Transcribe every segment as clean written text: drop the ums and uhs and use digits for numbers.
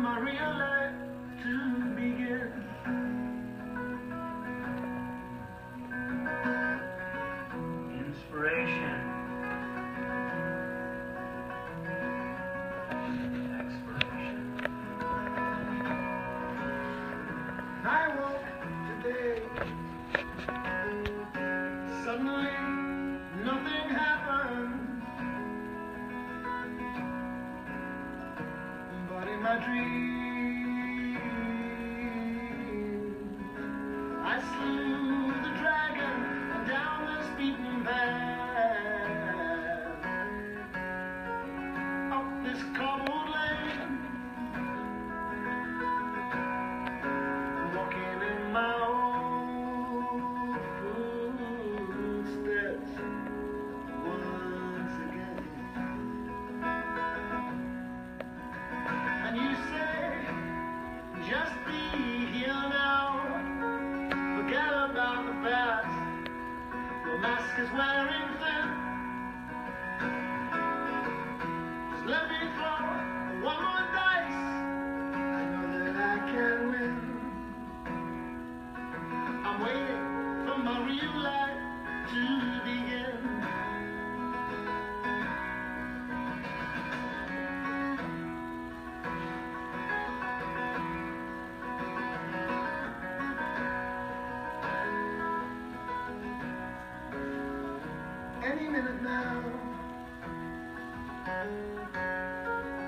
my real life to begin. Inspiration. Expiration. I woke today. Suddenly, nothing happened. But in my dream, I slew the dragon down this beaten path, up this cobbled lane, walking in my own footsteps once again. And you say, just be here now, forget about the past, your mask is wearing thin. Just let me throw one more dice, I know that I can win. I'm waiting for my real life to begin. Any minute now,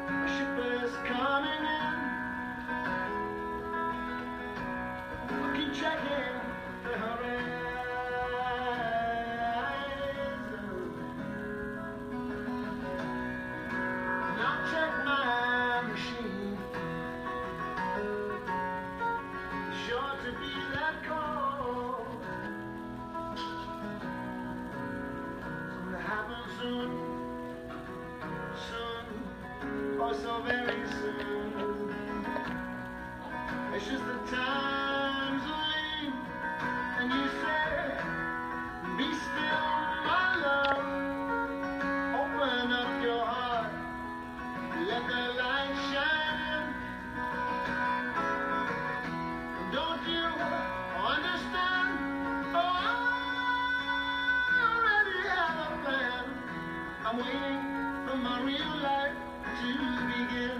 a ship is coming in. I'll keep checking the horizon, and I'll check my machine. Sure to be that call. Happen soon, soon, oh so very soon. It's just the times will leave, and you say, be still, my love. Open up your heart, let the light shine in. Don't you understand? Oh, I'm waiting for my real life to begin.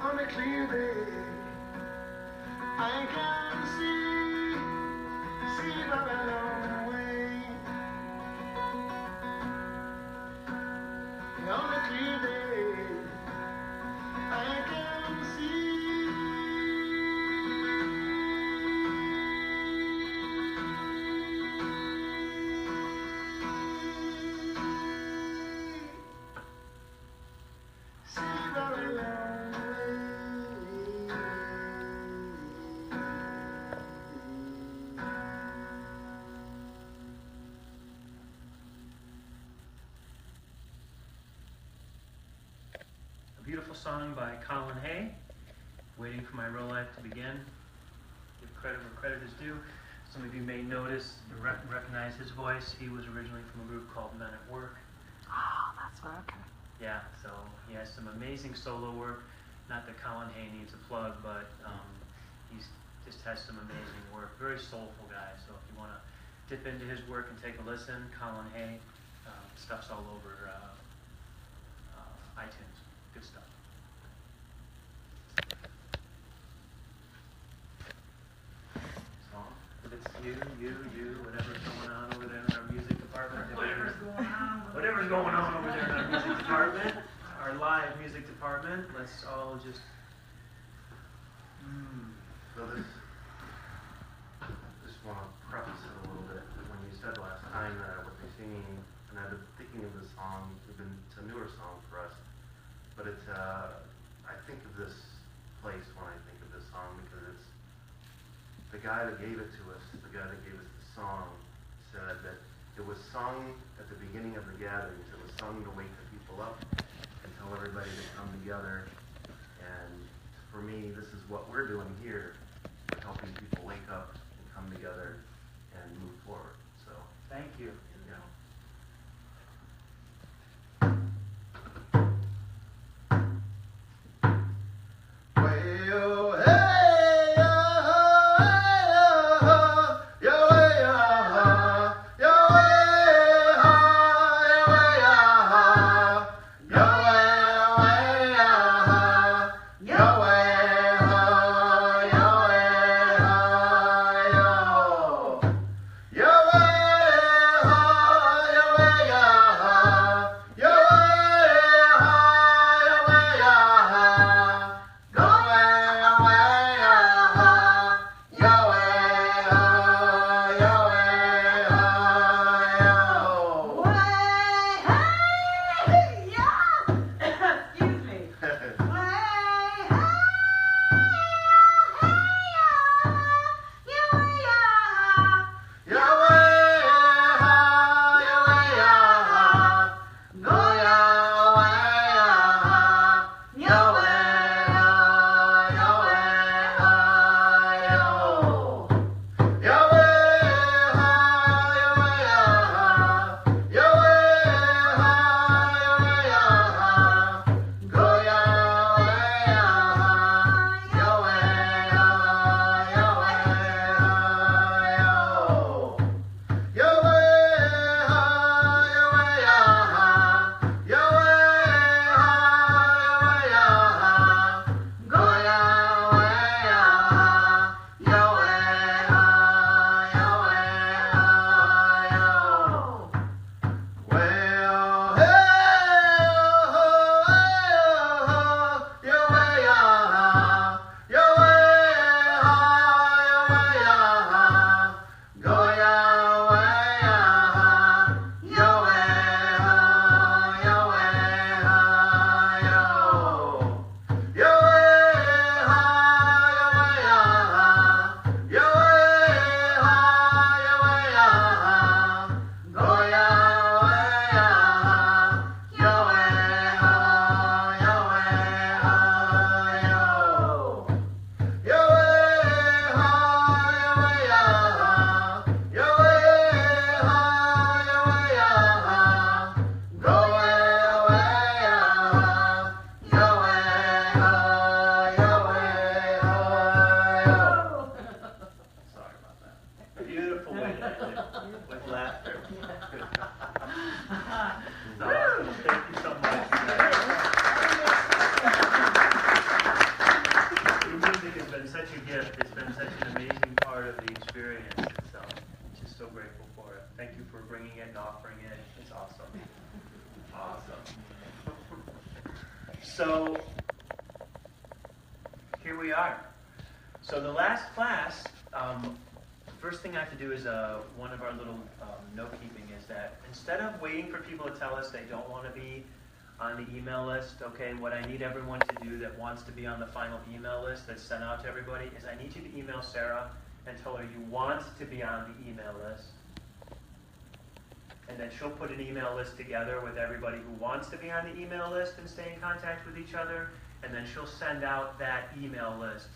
On a clear day, I can see the long way. On a clear day, I can see. See the long way. Beautiful song by Colin Hay, Waiting for My Real Life to Begin. Give credit where credit is due. Some of you may notice, recognize his voice. He was originally from a group called Men at Work. Oh, that's what, okay. Yeah, so he has some amazing solo work. Not that Colin Hay needs a plug, but he just has some amazing work. Very soulful guy, so if you want to dip into his work and take a listen, Colin Hay, stuff's all over iTunes. Good stuff. Song. If it's you, whatever's going on over there in our music department. Whatever's going on over there in our music department. our live music department. Let's all just... So this, just want to preface it a little bit. When you said last time that I would be singing, and I've been thinking of this song, it's a newer song for us, but it's, I think of this place when I think of this song because it's, the guy that gave it to us, the guy that gave us the song, said that it was sung at the beginning of the gatherings. It was sung to wake the people up and tell everybody to come together. And for me, this is what we're doing here, helping people wake up and come together and move forward. So Thank you. yeah. So here we are. So the last class, first thing I have to do is one of our little note keeping is that instead of waiting for people to tell us they don't want to be on the email list, okay, what I need everyone to do that wants to be on the final email list that's sent out to everybody is I need you to email Sarah and tell her you want to be on the email list. And then she'll put an email list together with everybody who wants to be on the email list and stay in contact with each other. And then she'll send out that email list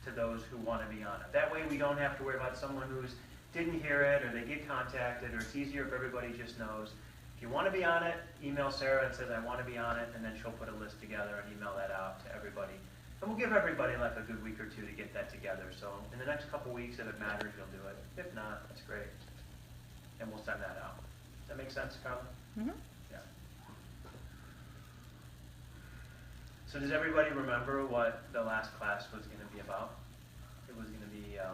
to those who want to be on it. That way we don't have to worry about someone who's didn't hear it or they get contacted, or it's easier if everybody just knows. If you want to be on it, email Sarah and says, I want to be on it, and then she'll put a list together and email that out to everybody. And we'll give everybody like a good week or two to get that together. So in the next couple weeks, if it matters, you'll do it. If not, that's great. And we'll send that out. Does that make sense, Carla? Mm-hmm. Yeah. So does everybody remember what the last class was going to be about? It was going to be a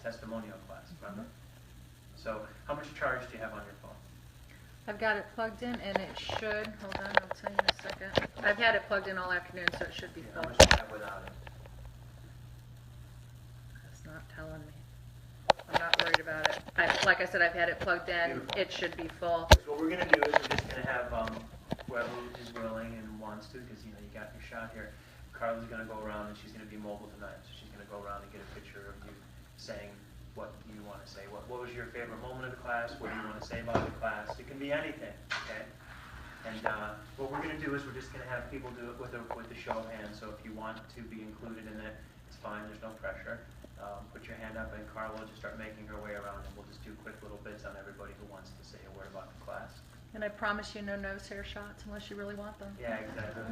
testimonial class, remember? So how much charge do you have on your phone? I've got it plugged in, and it should. Hold on, I'll tell you in a second. I've had it plugged in all afternoon, so it should be Yeah, full. how much do you have without it? It's not telling me. I'm not worried about it. Like I said, I've had it plugged in. Beautiful. It should be full. So what we're gonna do is we're just gonna have whoever is willing and wants to, because you know you got your shot here. Carla's gonna go around and she's gonna be mobile tonight, so she's gonna go around and get a picture of you saying what you want to say. What was your favorite moment of the class? What do you want to say about the class? It can be anything, okay? And what we're gonna do is we're just gonna have people do it with a show of hands. So if you want to be included in it, it's fine. There's no pressure. Put your hand up, and Carla will just start making her way around, and we'll just do quick little bits on everybody who wants to say a word about the class. And I promise you no nose hair shots unless you really want them. Yeah, exactly.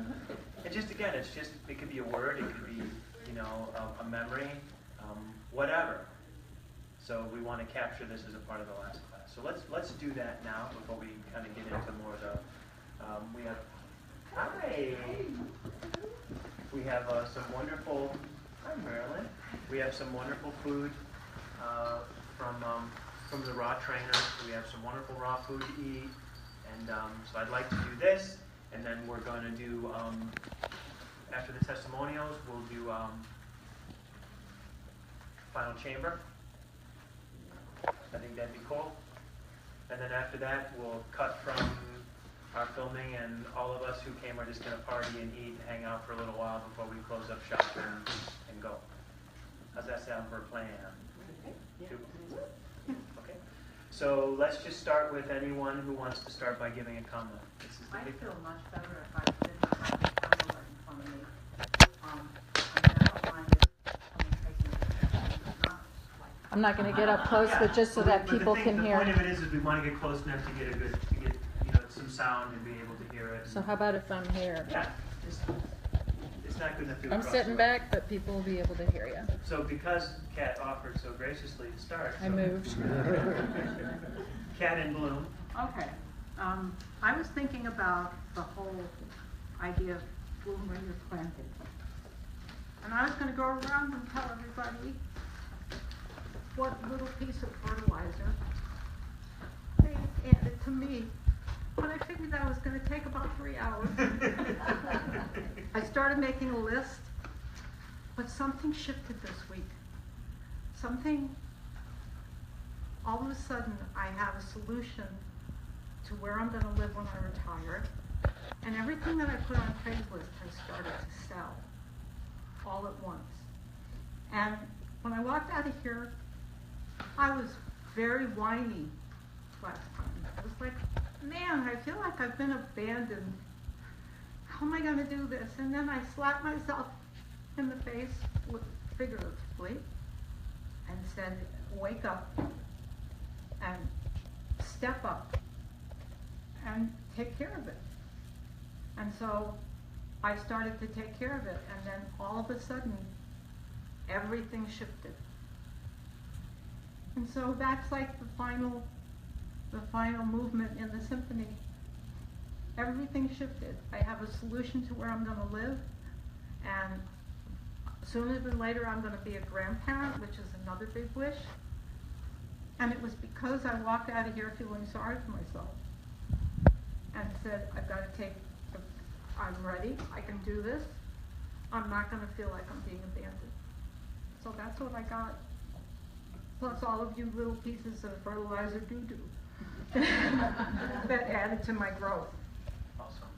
And just again, it could be a word, it could be, you know, a memory, whatever. So we want to capture this as a part of the last class. So let's do that now before we kind of get into more of the. We have some wonderful. Hi, Marilyn. We have some wonderful food from the raw trainer. We have some wonderful raw food to eat. And so I'd like to do this, and then we're going to do, after the testimonials, we'll do final chamber. I think that'd be cool. And then after that, we'll cut from our filming, and all of us who came are just going to party and eat and hang out for a little while before we close up shop and go. How's that sound for a plan? Okay. So let's just start with anyone who wants to start by giving a comment. This is the I big feel much better if I didn't have the camera in front of me. I mean, I don't mind it someone taking a picture, but not like. I'm not going to get up close, but just so that people can hear. The point of it is we want to get close enough to get some sound and be able to hear it. So how about if I'm here? Yeah, it's not good enough to. I'm sitting back, but people will be able to hear you. So because Kat offered so graciously to start. I moved. Kat in bloom. Okay. I was thinking about the whole idea of bloom where you're planted. And I was going to go around and tell everybody what little piece of fertilizer they added to me. But I figured that was going to take about 3 hours. I started making a list, but something shifted this week. All of a sudden, I have a solution to where I'm going to live when I retire. And everything that I put on Craigslist has started to sell all at once. And when I walked out of here, I was very whiny last time. I was like, man, I feel like I've been abandoned. How am I going to do this? And then I slapped myself in the face, figuratively, and said, wake up and step up and take care of it. And so I started to take care of it, and then all of a sudden, everything shifted. And so that's like the final movement in the symphony. Everything shifted. I have a solution to where I'm going to live, and sooner than later I'm going to be a grandparent, which is another big wish. And it was because I walked out of here feeling sorry for myself and said, I'm ready, I can do this. I'm not going to feel like I'm being abandoned. So that's what I got. Plus all of you little pieces of fertilizer doo-doo that added to my growth. Awesome.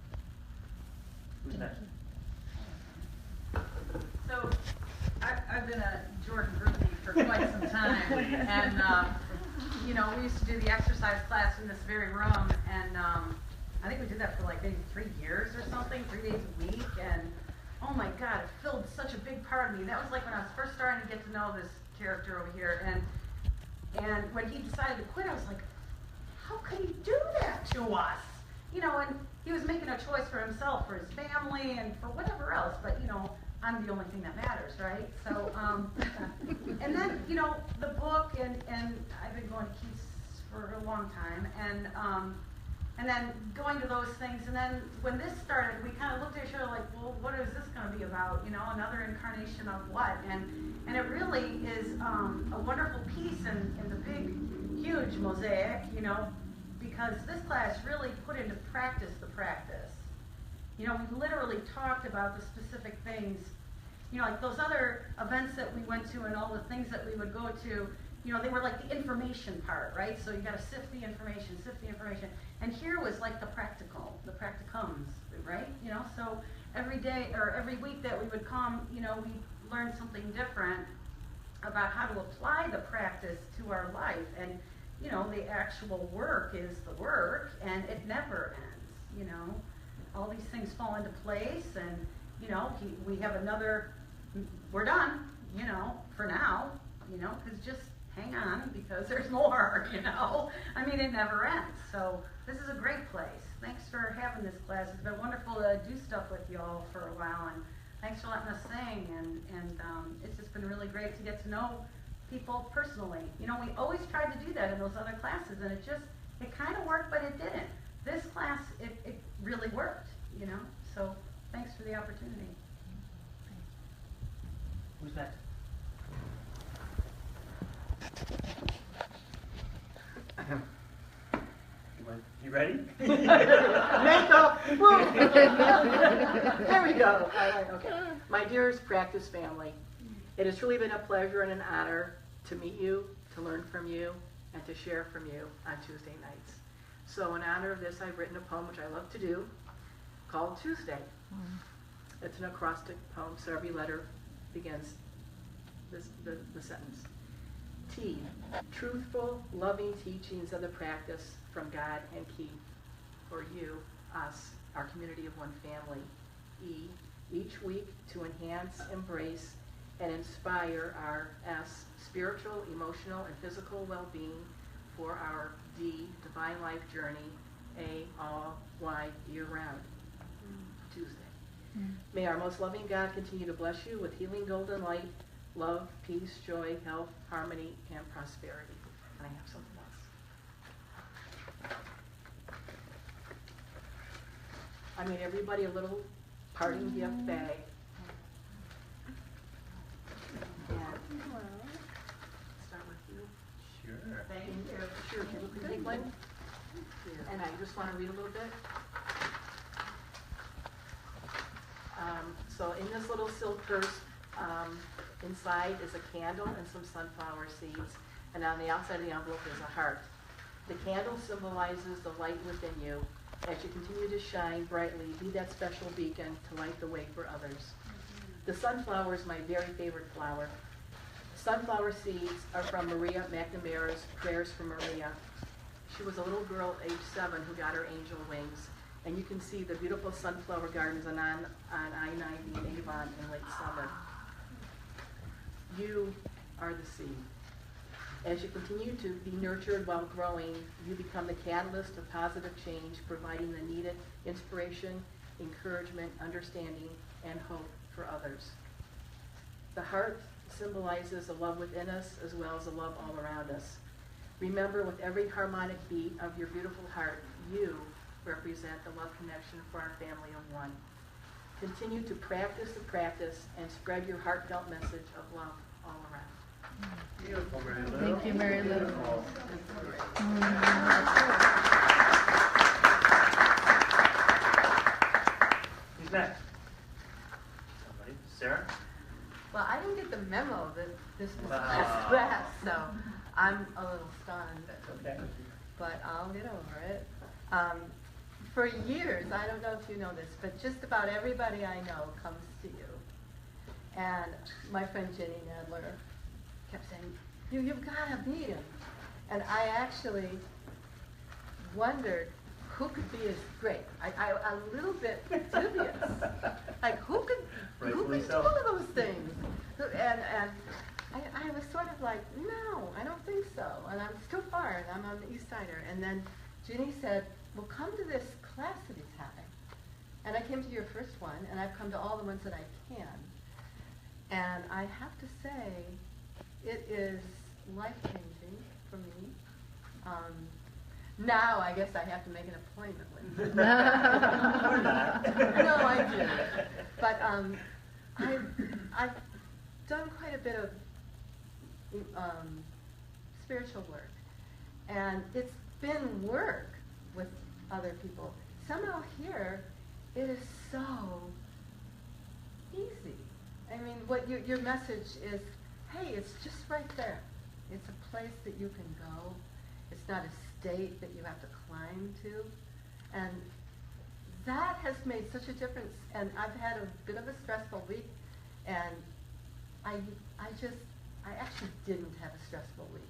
Who's next? So, I've been a Jordan groupie for quite some time, and we used to do the exercise class in this very room, and I think we did that for like maybe 3 years or something, 3 days a week, and oh my God, it filled such a big part of me. That was like when I was first starting to get to know this character over here, and when he decided to quit, I was like, how could he do that to us? And he was making a choice for himself, for his family, and for whatever else, but I'm the only thing that matters, right? So, and then, the book, and I've been going to Keith's for a long time, and then going to those things, and then when this started, we kind of looked at each other like, well, what is this going to be about? Another incarnation of what? And it really is a wonderful piece in the big, huge mosaic, because this class really put into practice the practice. You know, we literally talked about the specific things, you know, like those other events that we went to and all the things that we would go to, you know, they were like the information part, right? So you got to sift the information. And here was like the practicums, right? You know, so every day or every week that we would come, you know, we learned something different about how to apply the practice to our life. And, you know, the actual work is the work, and it never ends, you know. All these things fall into place, and, you know, we have another, we're done, you know, for now, you know, because just hang on, because there's more, you know. I mean, it never ends. So this is a great place. Thanks for having this class. It's been wonderful to do stuff with you all for a while, and thanks for letting us sing, and it's just been really great to get to know people personally. You know, we always tried to do that in those other classes, and it kind of worked, but it didn't. This class, it really worked, you know, so thanks for the opportunity. Who's next? You ready? Makeup! Woo! There we go. Okay. My dearest practice family, it has truly been a pleasure and an honor to meet you, to learn from you, and to share from you on Tuesday nights. So in honor of this, I've written a poem, which I love to do, called Tuesday. It's an acrostic poem, so every letter begins the sentence. T, truthful, loving teachings of the practice from God and Key, for you, us, our community of one family. E, each week to enhance, embrace, and inspire our S, spiritual, emotional, and physical well-being for our D, divine life journey, A, all, Y, year-round. Tuesday. May our most loving God continue to bless you with healing golden light, love, peace, joy, health, harmony, and prosperity. And I have something else. I made everybody a little parting gift bag. And start with you. Sure. Thank you. Sure, can you take one? And I just want to read a little bit. So in this little silk purse, inside is a candle and some sunflower seeds, and on the outside of the envelope is a heart. The candle symbolizes the light within you. As you continue to shine brightly, be that special beacon to light the way for others. The sunflower is my very favorite flower. Sunflower seeds are from Maria McNamara's Prayers for Maria. She was a little girl, age 7, who got her angel wings. And you can see the beautiful sunflower gardens on I-90 in Avon in late summer. You are the seed. As you continue to be nurtured while growing, you become the catalyst of positive change, providing the needed inspiration, encouragement, understanding, and hope for others. The heart symbolizes the love within us as well as the love all around us. Remember, with every harmonic beat of your beautiful heart, you represent the love connection for our family of one. Continue to practice the practice and spread your heartfelt message of love all around. Beautiful, Marilyn. Thank you, Marilyn. Who's next? Somebody? Sarah? Well, I didn't get the memo that this was Wow. class, so I'm a little stunned, Okay. but I'll get over it. For years, I don't know if you know this, but just about everybody I know comes to you. And my friend Jenny Nadler kept saying, you've got to meet him. And I actually wondered who could be as great. I a little bit dubious. Like, who could Rightfully do so. all of those things? And I was sort of like, no, I don't think so. And I'm too far, and I'm on the East Sider. And then Ginny said, well, come to this class anytime. And I came to your first one, and I've come to all the ones that I can. And I have to say, it is life-changing for me. Now I guess I have to make an appointment with you. Or not. No, I do. But I've done quite a bit of spiritual work, and it's been work with other people. Somehow here, it is so easy. I mean, what your message is, hey, it's just right there. It's a place that you can go. It's not a state that you have to climb to. And that has made such a difference. And I've had a bit of a stressful week, and I actually didn't have a stressful week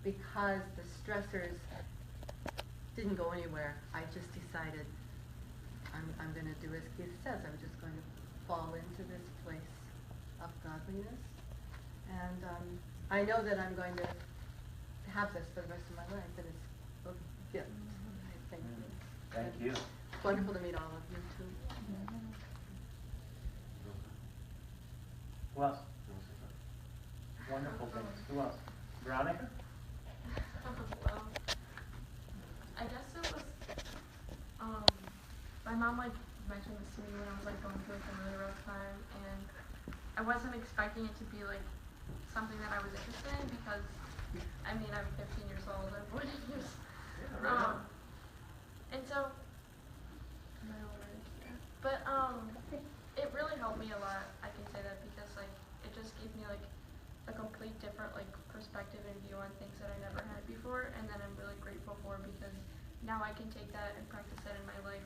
because the stressors didn't go anywhere. I just decided I'm going to do as Keith says. I'm just going to fall into this place of godliness. And I know that I'm going to have this for the rest of my life, and it's a gift. Thank you. Thank you. It's wonderful to meet all of you, too. Who else? Wonderful things. Who else? Veronica? Well, I guess it was, my mom mentioned this to me when I was going through a really rough time, and I wasn't expecting it to be something that I was interested in because, I'm 15 years old, I'm 40 years. And so, am I already? But it really helped me a lot. I can say that because it just gave me a complete different perspective and view on things that I never had before, and that I'm really grateful for because now I can take that and practice that in my life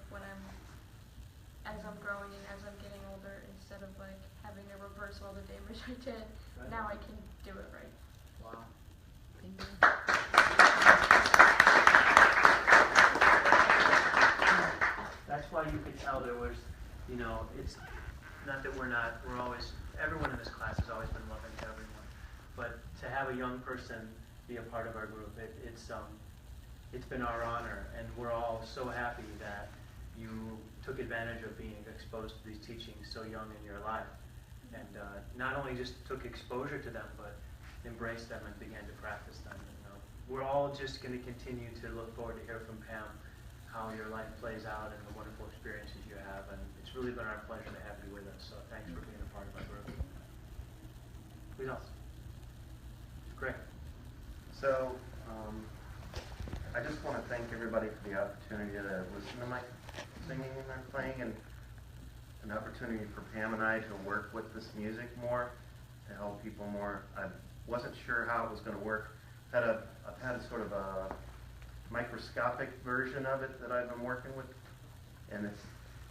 as I'm growing and as I'm getting older, instead of having to reverse all the damage I did. Right. Now I can do it right. Wow. Thank you. That's why you could tell there was, it's not that we're always, everyone in this class has always been loving to everyone, but to have a young person be a part of our group, it's been our honor, and we're all so happy that you took advantage of being exposed to these teachings so young in your life, and not only just took exposure to them, but embraced them and began to practice them. We're all just going to continue to look forward to hear from Pam how your life plays out and the wonderful experiences you have, and it's really been our pleasure to have you with us, so thanks for being a part of our group. Who else? Great. So, I just want to thank everybody for the opportunity to listen to my singing and my playing, and an opportunity for Pam and I to work with this music more, to help people more. I wasn't sure how it was going to work. I've had a sort of a microscopic version of it that I've been working with, and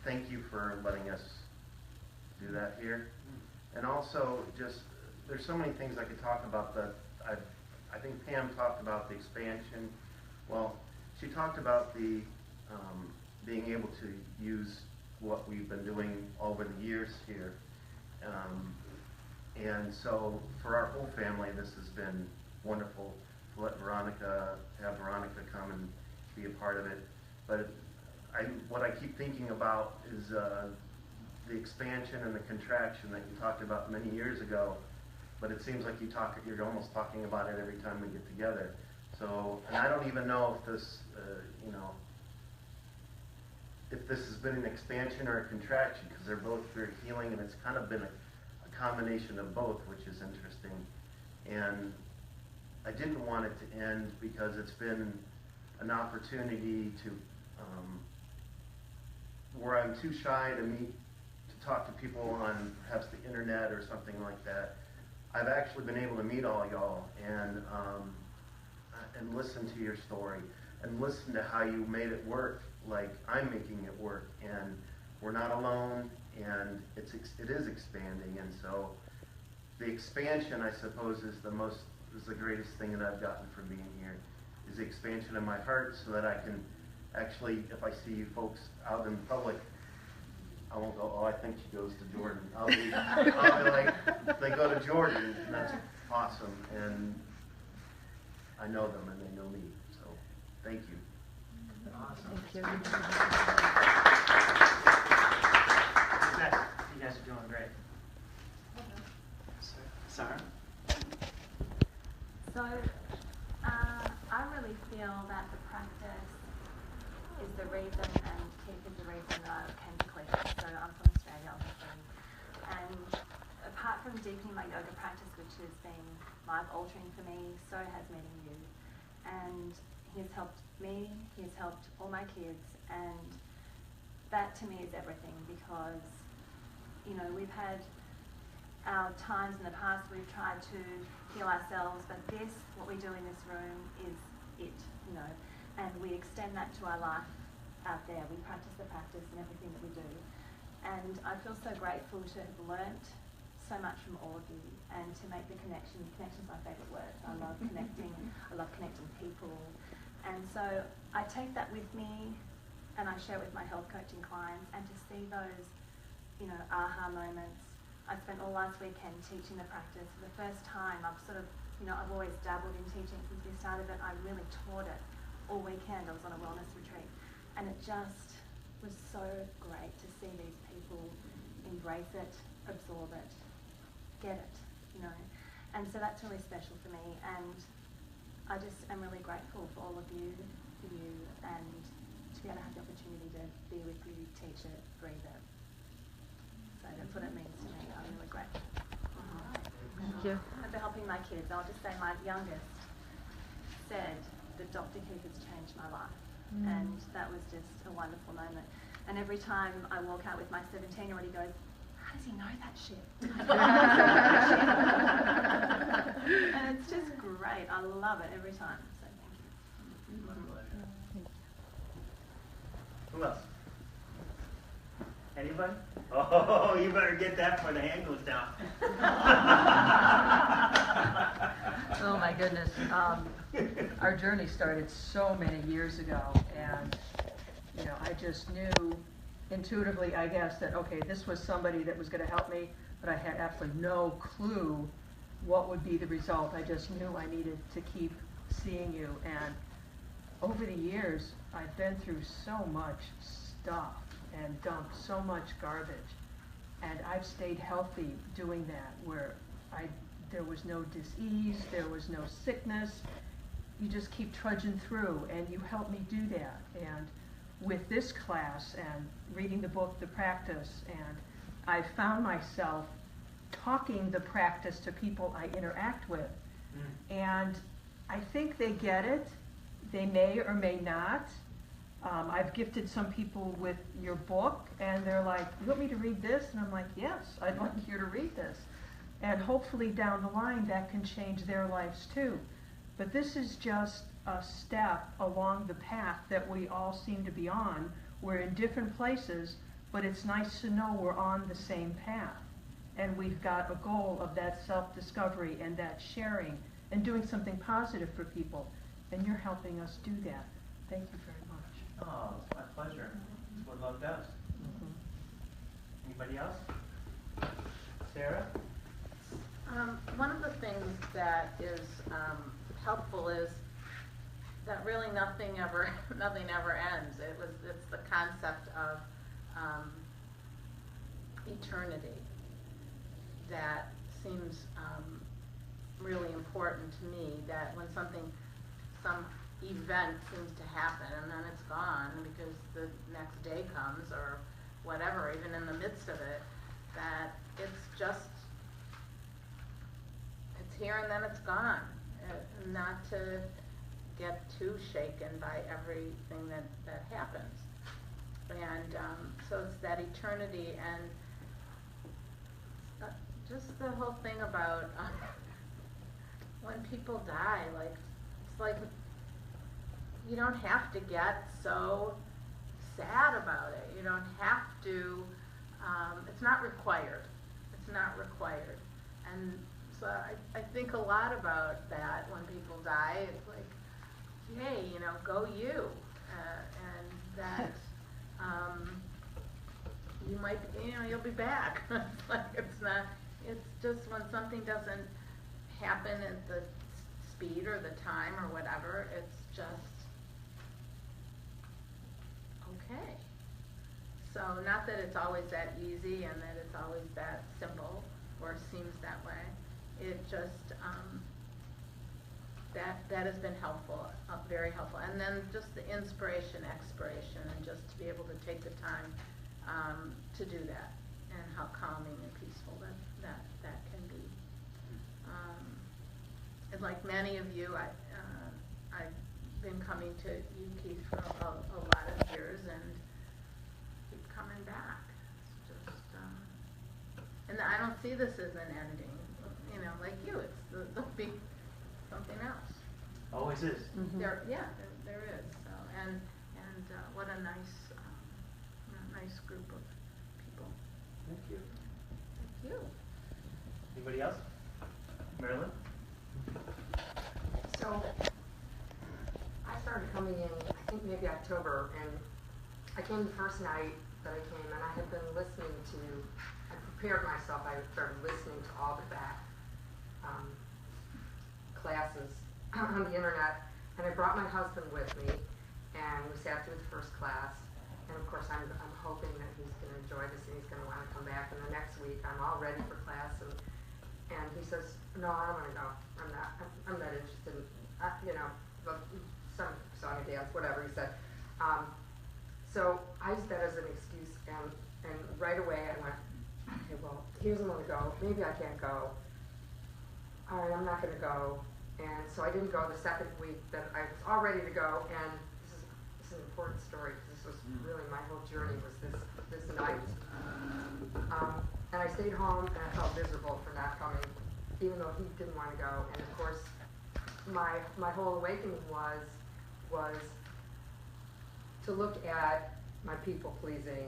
thank you for letting us do that here. And also, just there's so many things I could talk about that I think Pam talked about the expansion. Well, she talked about the being able to use what we've been doing over the years here. And so for our whole family, this has been wonderful to have Veronica come and be a part of it. But what I keep thinking about is the expansion and the contraction that you talked about many years ago. But it seems like you're almost talking about it every time we get together. So, and I don't even know if this, if this has been an expansion or a contraction, because they're both very healing, and it's kind of been a combination of both, which is interesting. And I didn't want it to end because it's been an opportunity to, where I'm too shy to talk to people on perhaps the internet or something like that. I've actually been able to meet all y'all and listen to your story and listen to how you made it work like I'm making it work, and we're not alone, and it is expanding. And so the expansion, I suppose, is the greatest thing that I've gotten from being here, is the expansion of my heart, so that I can actually, if I see you folks out in public, I won't go, oh, I think she goes to Jordan. I'll be like, they go to Jordan, and that's awesome. And I know them, and they know me. So, thank you. Awesome. Thank you. Next. You guys are doing great. Sarah? So, I really feel that the practice is the reason, and Keith is the reason that I came to Craigslist. So I'm from Australia, obviously. And apart from deepening my yoga practice, which has been life-altering for me, so has meeting you. And he has helped me, he has helped all my kids, and that to me is everything, because, you know, we've had our times in the past we've tried to heal ourselves, but this, what we do in this room, is it, you know, and we extend that to our life out there. We practice the practice in everything that we do. And I feel so grateful to have learnt so much from all of you, and to make the connection. Connection's my favourite word. I love connecting. I love connecting people. And so I take that with me, and I share it with my health coaching clients, and to see those, you know, aha moments. I spent all last weekend teaching the practice. For the first time, I've sort of, you know, I've always dabbled in teaching since we started, but I really taught it all weekend. I was on a wellness retreat, and it just was so great to see these people embrace it, absorb it, get it, you know. And so that's really special for me, and I just am really grateful for all of you, and to be able to have the opportunity to be with you, teach it, breathe it. So that's what it means to me. I'm really grateful. Thank you. And for helping my kids. I'll just say my youngest said that Dr. Keith has changed my life. And that was just a wonderful moment. And every time I walk out with my 17-year-old, he goes, how does he know that shit? And it's just great. I love it every time. So thank you. My pleasure. Who else? Anybody? Oh, you better get that before the hand goes down. Oh my goodness. Our journey started so many years ago, and you know, I just knew intuitively, I guess, that okay, this was somebody that was going to help me, but I had absolutely no clue what would be the result. I just knew I needed to keep seeing you, and over the years, I've been through so much stuff and dumped so much garbage, and I've stayed healthy doing that, where there was no dis-ease, there was no sickness. You just keep trudging through, and you help me do that. And with this class and reading the book, The Practice, and I found myself talking the practice to people I interact with. And I think they get it. They may or may not. I've gifted some people with your book, and they're like, you want me to read this? And I'm like, yes, I'd like you to read this. And hopefully down the line that can change their lives too. But this is just a step along the path that we all seem to be on. We're in different places, but it's nice to know we're on the same path. And we've got a goal of that self-discovery and that sharing and doing something positive for people. And you're helping us do that. Thank you very much. Oh, it's my pleasure. That's what love does. Anybody else? Sarah? One of the things that is helpful is that really nothing ever ends. It's the concept of eternity that seems really important to me. That when some event seems to happen and then it's gone because the next day comes or whatever, even in the midst of it, that it's here and then it's gone. Not to get too shaken by everything that happens. And so it's that eternity, and just the whole thing about when people die, it's like you don't have to get so sad about it. You don't have to, it's not required. It's not required. And so I think a lot about that when people die. It's like, hey, go you. And that you might, you'll be back. It's just when something doesn't happen at the speed or the time or whatever, it's just okay. So not that it's always that easy and that it's always that simple or seems that way. It just, that has been helpful, very helpful. And then just the inspiration, expiration, and just to be able to take the time to do that, and how calming and peaceful that can be. And like many of you, I've been coming to you, Keith, for a lot of years and keep coming back. It's just, and I don't see this as an ending, you know, like you, there'll be something else. Always is. Mhm. There is, so, and what a nice group of people. Thank you. Thank you. Anybody else? Marilyn? So, I started coming in, I think maybe October, and I came the first night that I came, and I had been listening to, I prepared myself, I started listening to all the back classes on the internet, and I brought my husband with me, and we sat through the first class, and of course I'm hoping that he's going to enjoy this and he's going to want to come back, and the next week I'm all ready for class, and he says, no, I don't want to go, I'm not interested in, you know, some song and dance, whatever he said. So I used that as an excuse, and right away I went, okay, well, he doesn't want to go, maybe I can't go. All right, I'm not going to go. And so I didn't go the second week that I was all ready to go, and this is an important story, because this was really my whole journey was this night. And I stayed home, and I felt miserable for not coming, even though he didn't want to go. And of course, my whole awakening was to look at my people pleasing,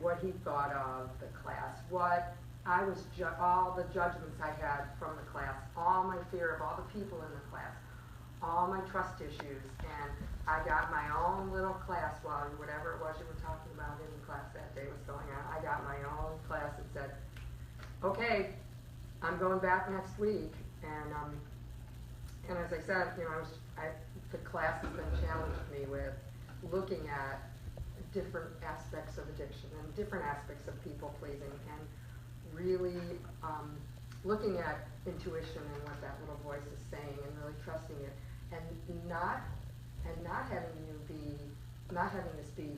what he thought of the class, what I was all the judgments I had from the class, all my fear of all the people in the class, all my trust issues, and I got my own little class while whatever it was you were talking about in the class that day was going on. I got my own class that said, okay, I'm going back next week, and as I said, you know, the class has been challenged me with looking at different aspects of addiction and different aspects of people pleasing, and really looking at intuition and what that little voice is saying, and really trusting it, and not having this be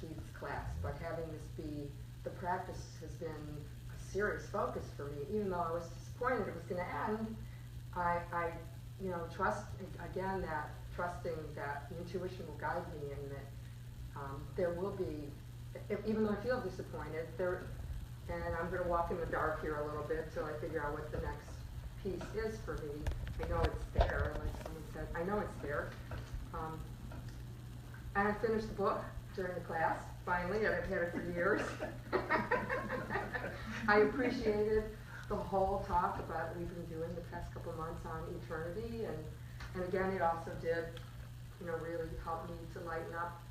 Keith's class, but having this be the practice has been a serious focus for me. Even though I was disappointed it was going to end, I you know, trusting that the intuition will guide me, and that there will be, even though I feel disappointed, and I'm going to walk in the dark here a little bit till I figure out what the next piece is for me. I know it's there, like someone said, I know it's there. And I finished the book during the class, finally, and I've had it for years. I appreciated the whole talk about what we've been doing the past couple of months on eternity, and again, it also did, you know, really help me to lighten up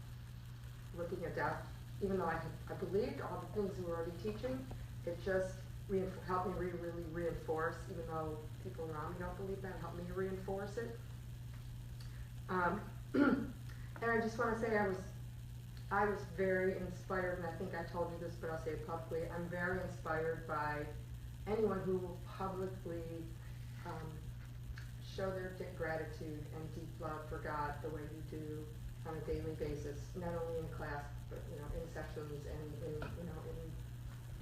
looking at death. Even though I believed all the things we were already teaching, it just helped me really reinforce, even though people around me don't believe that, it helped me to reinforce it. And I just want to say I was very inspired, and I think I told you this, but I'll say it publicly. I'm very inspired by anyone who will publicly show their gratitude and deep love for God the way you do on a daily basis, not only in class, but you know, in sessions and in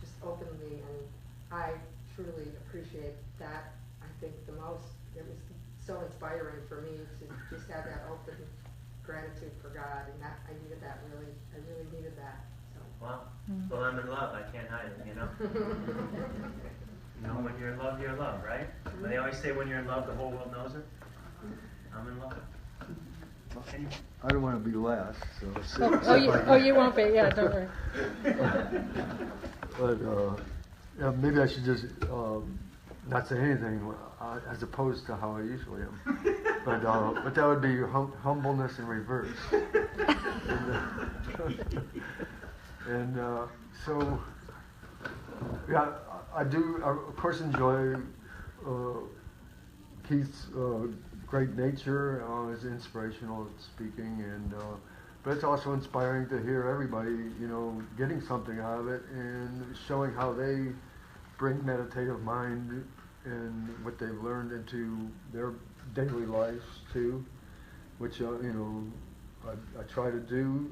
just openly. And I truly appreciate that. I think the most. It was so inspiring for me to just have that open gratitude for God, and that I needed that really. I really needed that. So. Wow. Well, I'm in love. I can't hide it. You know. You know, when you're in love, you're in love, right? But they always say when you're in love, the whole world knows it. I'm in love. I don't want to be last, so. You won't be. Yeah, don't worry. But maybe I should just not say anything as opposed to how I usually am. But that would be humbleness in reverse. And so, yeah, I do, of course, enjoy Keith's great nature, his inspirational speaking, and but it's also inspiring to hear everybody, you know, getting something out of it and showing how they bring meditative mind and what they've learned into their daily lives too, which you know I try to do,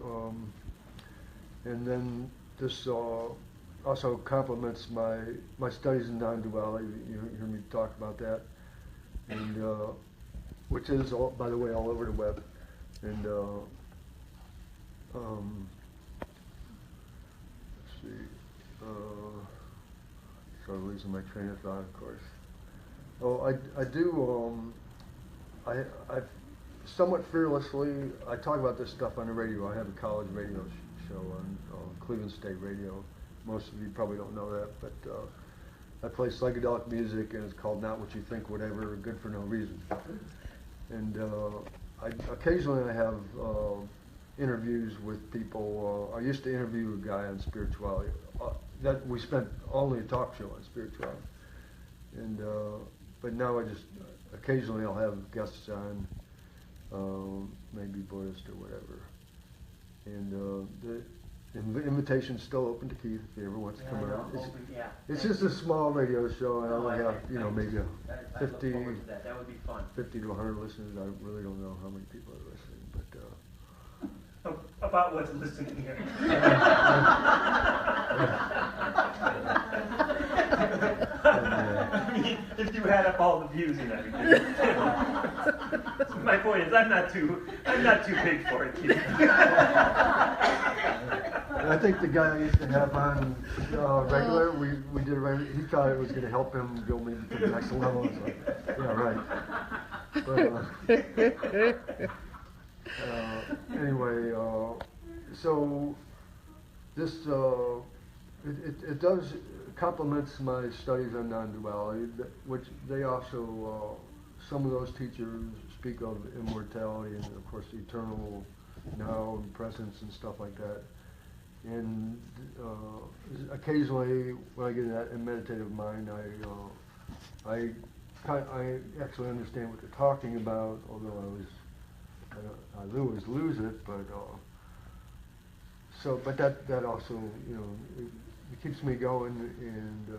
and then this also complements my studies in non-duality. You hear me talk about that, and which is, by the way, all over the web. And let's see. Sorry, losing my train of thought, of course. Oh, I do. I somewhat fearlessly. I talk about this stuff on the radio. I have a college radio show on Cleveland State Radio. Most of you probably don't know that, but I play psychedelic music, and it's called Not What You Think, Whatever, Good for No Reason. And occasionally I have interviews with people. I used to interview a guy on spirituality. That we spent only a talk show on spirituality, and but now I just occasionally I'll have guests on, maybe Buddhist or whatever. And the invitation's still open to Keith if he ever wants to come on. It's just a small radio show. I only have maybe 50. I look forward to that. That would be fun. 50 to 100 listeners. I really don't know how many people are listening, but. About what's listening here. If you add up all the views and everything. My point is, I'm not too big for it. I think the guy I used to have on regular, we did a regular, he thought it was going to help him go maybe to the next level. So, yeah, right. But, anyway, so this it does complements my studies on non-duality, which they also some of those teachers speak of immortality and of course eternal now and presence and stuff like that. And occasionally when I get in that meditative mind, I actually understand what they're talking about, although I always lose it, but but that also, you know, it keeps me going, and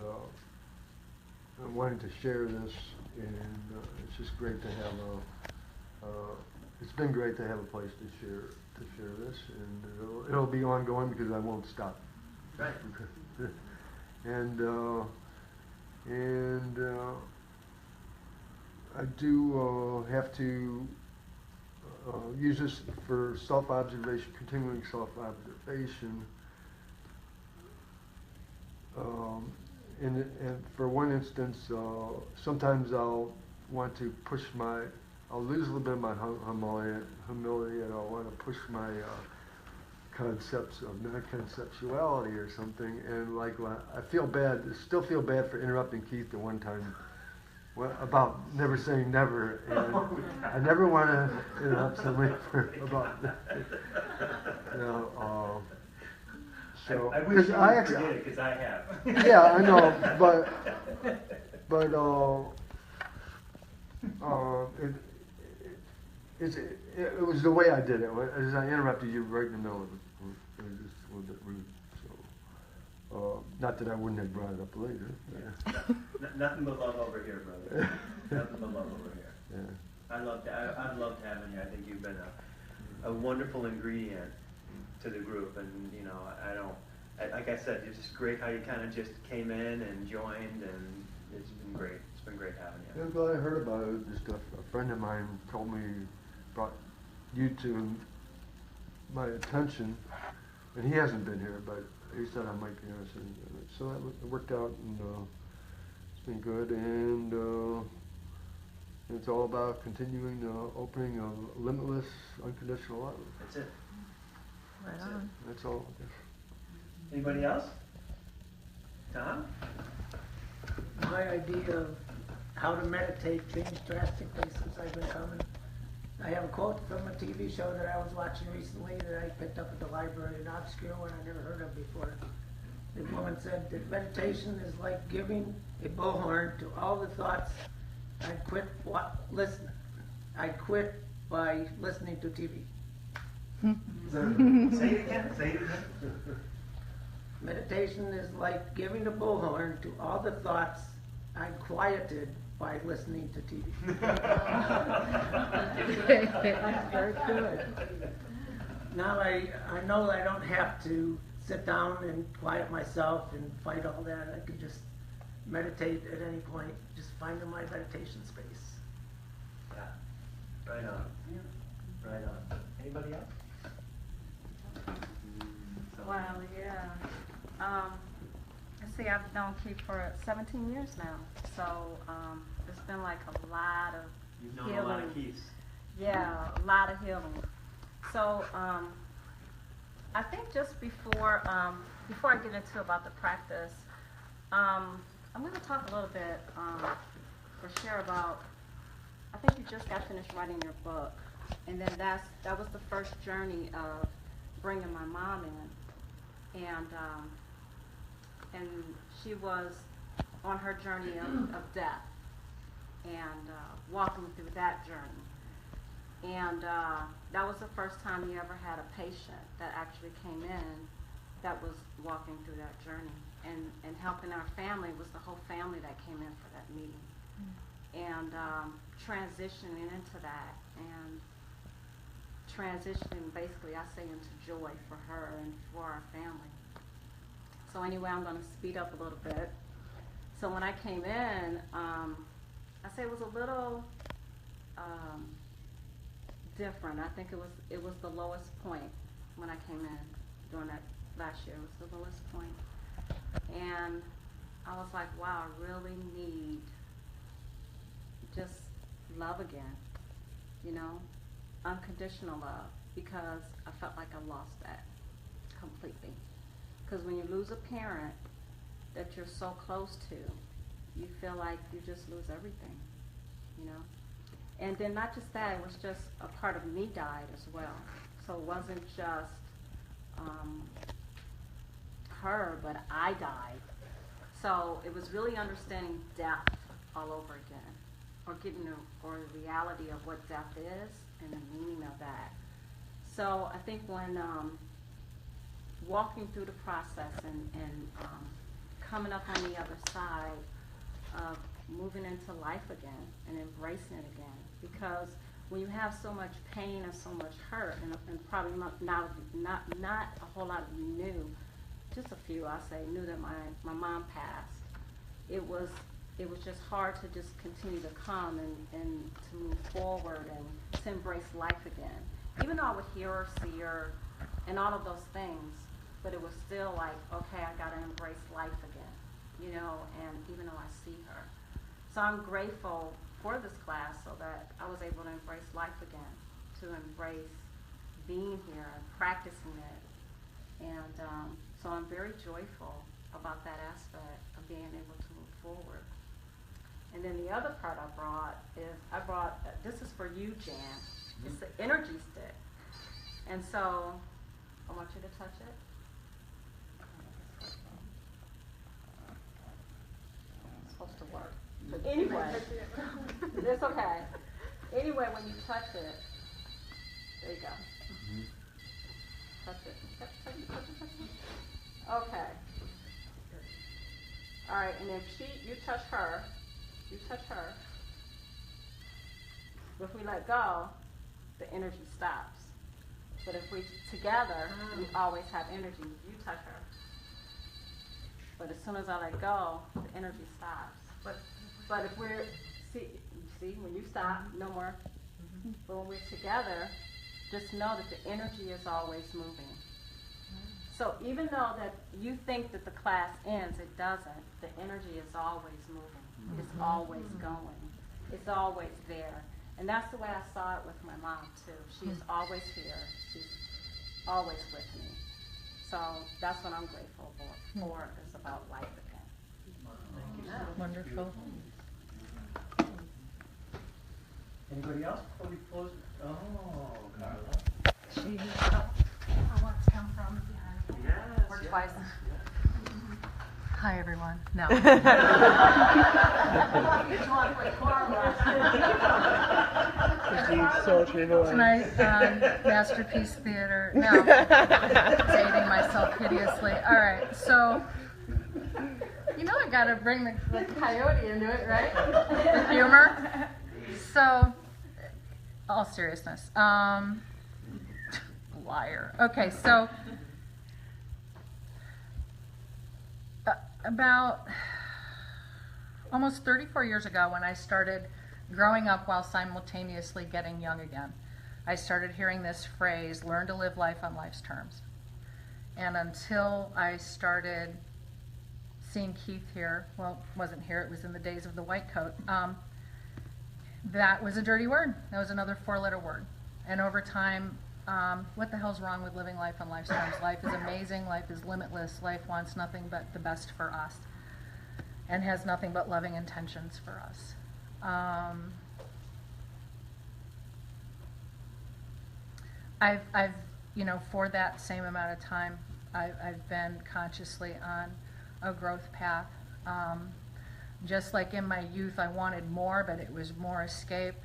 I'm wanting to share this, and it's just great to have it's been great to have a place to share this, and it'll be ongoing because I won't stop. Right. and I do have to use this for self-observation, continuing self-observation. And for one instance, sometimes I'll want to push I'll lose a little bit of my humility, and I'll want to push my concepts of non-conceptuality or something, and I still feel bad for interrupting Keith the one time about never saying never, and I never want to interrupt somebody about that. So I wish you would forget it, because I have. Yeah, I know, but it was the way I did it. As I interrupted you right in the middle of it. It was just a little bit rude. So, not that I wouldn't have brought it up later. Yeah. Nothing but love over here, brother. Nothing but love over here. Yeah. I've loved having you. I think you've been a wonderful ingredient to the group, and you know, like I said, it's just great how you kind of just came in and joined, and it's been great. It's been great having you. I'm glad I heard about it. Just a friend of mine told me, brought you to my attention, and he hasn't been here, but he said I might be interested in it. So that worked out, and it's been good, and it's all about continuing the opening of limitless, unconditional love. That's it. Right on. That's all. Anybody else? Tom? My idea of how to meditate changed drastically since I've been coming. I have a quote from a TV show that I was watching recently that I picked up at the library, an obscure one I never heard of before. The woman said that meditation is like giving a bullhorn to all the thoughts I'd quit by listening to TV. Say it again. Meditation is like giving a bullhorn to all the thoughts I quieted by listening to TV. Very good. Now I know I don't have to sit down and quiet myself and fight all that. I can just meditate at any point, just finding my meditation space. Yeah. Right on. Right on. Anybody else? Well, yeah. Let's see, I've known Keith for 17 years now. So it's been like a lot of You've known healing. a lot of Keiths. Yeah, a lot of healing. So I think just before I get into about the practice, I'm going to talk a little bit or share about, I think you just got finished writing your book, and then that was the first journey of bringing my mom in, and she was on her journey of death, and walking through that journey. And that was the first time you ever had a patient that actually came in that was walking through that journey. And helping our family was the whole family that came in for that meeting. And transitioning into that and transitioning basically, I say, into joy for her and for our family. So anyway, I'm going to speed up a little bit. So when I came in, I say it was a little different. I think it was the lowest point when I came in during that last year. It was the lowest point. And I was like, wow, I really need just love again, you know, unconditional love, because I felt like I lost that completely. Because when you lose a parent that you're so close to, you feel like you just lose everything, you know. And then not just that, it was just a part of me died as well. So it wasn't just her, but I died. So it was really understanding death all over again, or getting the reality of what death is and the meaning of that. So I think when walking through the process and coming up on the other side of moving into life again and embracing it again, because when you have so much pain and so much hurt, and probably not a whole lot of you knew, just a few, I say, knew that my mom passed. It was just hard to just continue to come and to move forward and to embrace life again. Even though I would hear her, see her, and all of those things, but it was still like, okay, I gotta embrace life again, you know, and even though I see her. So I'm grateful for this class so that I was able to embrace life again, to embrace being here and practicing it. And so I'm very joyful about that aspect of being able to move forward. And then the other part I brought is, this is for you, Jan. It's the energy stick. And so I want you to touch it. It's supposed to work. But anyway, it's okay. Anyway, when you touch it, there you go. Touch it. Touch it. Okay. All right, and if you touch her. If we let go, the energy stops. But if we together, we always have energy. You touch her. But as soon as I let go, the energy stops. But if we're, see, when you stop, no more. But when we're together, just know that the energy is always moving. So even though that you think that the class ends, it doesn't. The energy is always moving. It's always going. It's always there. And that's the way I saw it with my mom, too. She's always here. She's always with me. So that's what I'm grateful for. It's about life again. Wonderful. Anybody else before we close? Oh, Carla. I want to come from behind. Yes. Or twice. Hi, everyone. No. Tonight, Masterpiece Theater. No. Dating myself hideously. All right, so, you know I gotta bring the Coyote into it, right? The humor. So, all seriousness. Liar. Okay, so, about almost 34 years ago when I started growing up while simultaneously getting young again, I started hearing this phrase, learn to live life on life's terms. And until I started seeing Keith here, well, wasn't here, it was in the days of the white coat, that was a dirty word. That was another 4-letter word. And over time, what the hell's wrong with living life on life's terms? Life is amazing, life is limitless, life wants nothing but the best for us and has nothing but loving intentions for us. I've for that same amount of time, I've been consciously on a growth path. Just like in my youth, I wanted more, but it was more escape.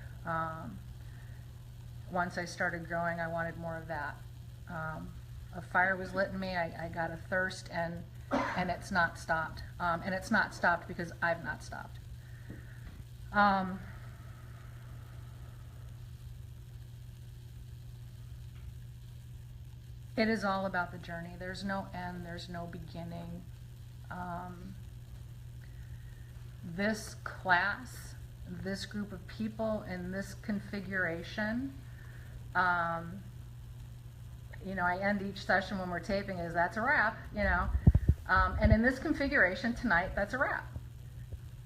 Once I started growing, I wanted more of that. A fire was lit in me. I got a thirst, and it's not stopped. And it's not stopped because I've not stopped. It is all about the journey. There's no end. There's no beginning. This class, this group of people in this configuration, I end each session when we're taping is that's a wrap, and in this configuration tonight, that's a wrap.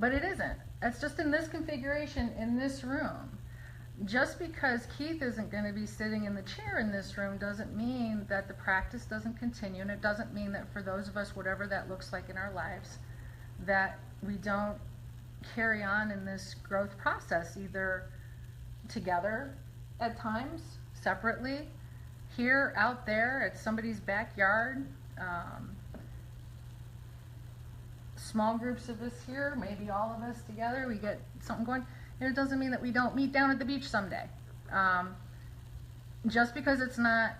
But it isn't. It's just in this configuration in this room. Just because Keith isn't going to be sitting in the chair in this room doesn't mean that the practice doesn't continue, and it doesn't mean that for those of us, whatever that looks like in our lives, that we don't carry on in this growth process, either together at times, separately, here, out there, at somebody's backyard, small groups of us here, maybe all of us together, we get something going. And it doesn't mean that we don't meet down at the beach someday. Just because it's not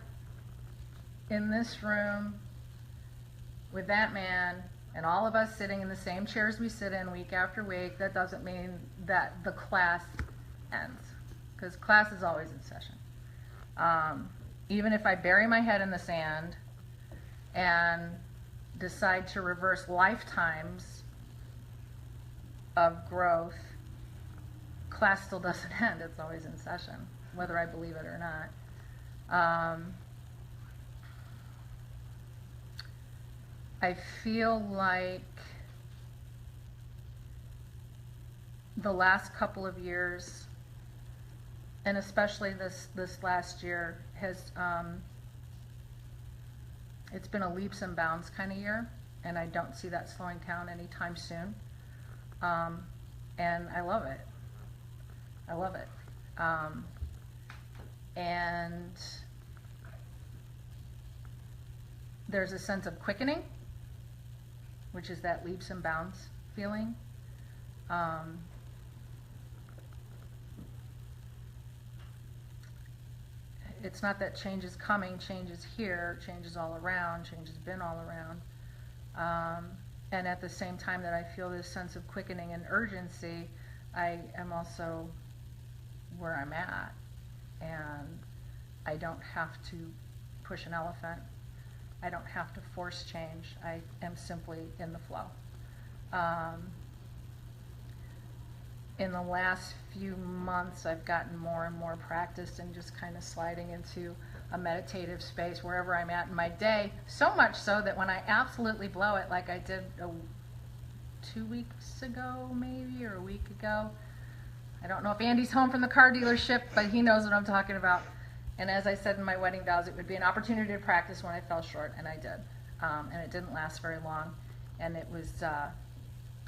in this room with that man and all of us sitting in the same chairs we sit in week after week, that doesn't mean that the class ends. Because class is always in session. Even if I bury my head in the sand and decide to reverse lifetimes of growth, class still doesn't end. It's always in session, whether I believe it or not. I feel like the last couple of years, and especially this last year, has it's been a leaps and bounds kind of year, and I don't see that slowing down anytime soon. And I love it. I love it. And there's a sense of quickening, which is that leaps and bounds feeling. It's not that change is coming, change is here, change is all around, change has been all around. And at the same time that I feel this sense of quickening and urgency, I am also where I'm at, and I don't have to push an elephant. I don't have to force change. I am simply in the flow. In the last few months, I've gotten more and more practiced in just kind of sliding into a meditative space wherever I'm at in my day, so much so that when I absolutely blow it, like I did 2 weeks ago maybe, or a week ago, I don't know if Andy's home from the car dealership, but he knows what I'm talking about. And as I said in my wedding vows, it would be an opportunity to practice when I fell short, and I did. And it didn't last very long. And it was,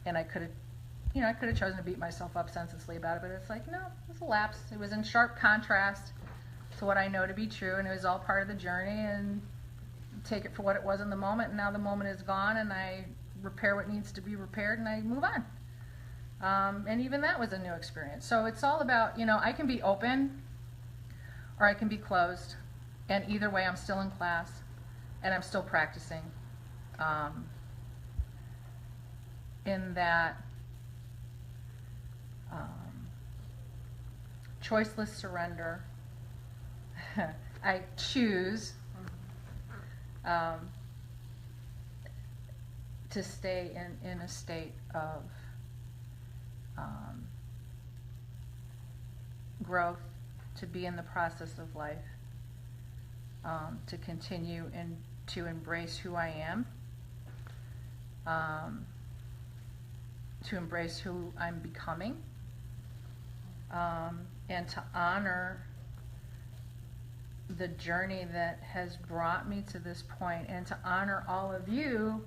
and I could have, I could have chosen to beat myself up senselessly about it, but it's like, no, it was a lapse. It was in sharp contrast to what I know to be true, and it was all part of the journey, and take it for what it was in the moment, and now the moment is gone, and I repair what needs to be repaired, and I move on. And even that was a new experience. So it's all about, I can be open or I can be closed. And either way, I'm still in class and I'm still practicing. In that choiceless surrender, I choose to stay in a state of growth to be in the process of life, to continue and to embrace who I am, to embrace who I'm becoming, and to honor the journey that has brought me to this point, and to honor all of you